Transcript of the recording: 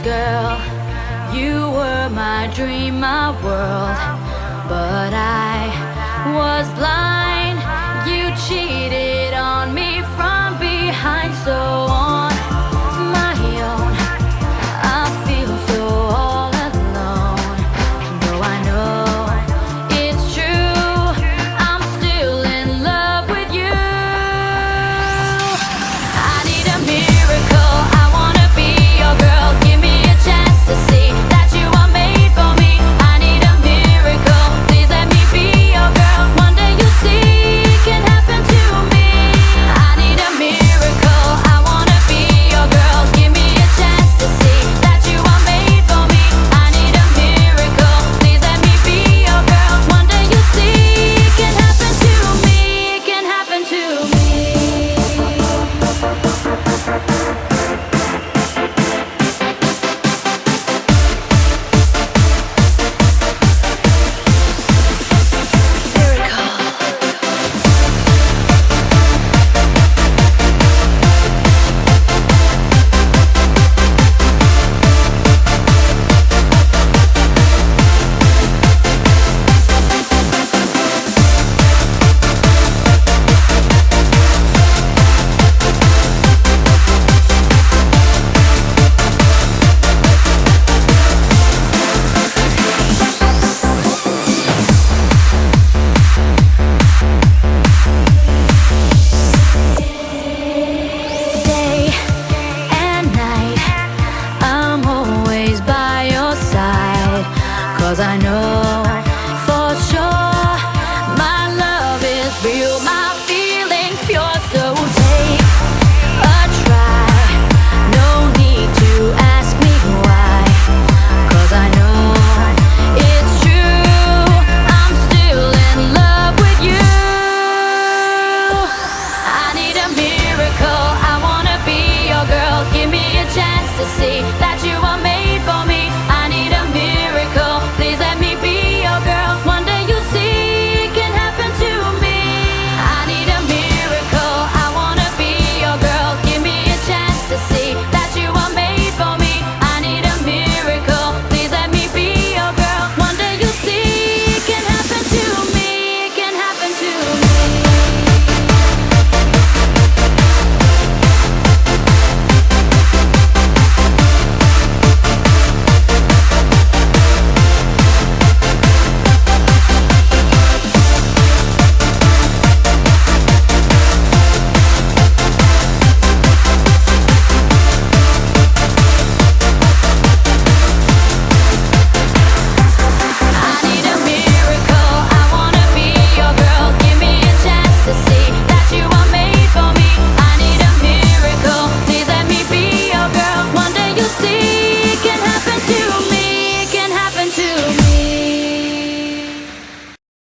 girl. You were my dream, my world. But I was blind. You cheated on me from behind. So on my own, I feel so all alone. Though I know it's true, I'm still in love with you. I need a miracle. I wanna be your girl. Give me a chance to see that you are made for me. I need a miracle. Please let me be your girl. One day you'll see it can happen to me. I need a miracle. I wanna be your girl. Give me a chance to see that you are made for me. I need a miracle. Please let me be your girl. One day you'll see it can happen to me. It can happen to me. Day and night, I'm always by your side. 'Cause I know for sure my love is real, my feelings pure. So take a try, no need to ask me why. 'Cause I know it's true, I'm still in love with you. I need a miracle. I wanna be your girl. Give me a chance to see that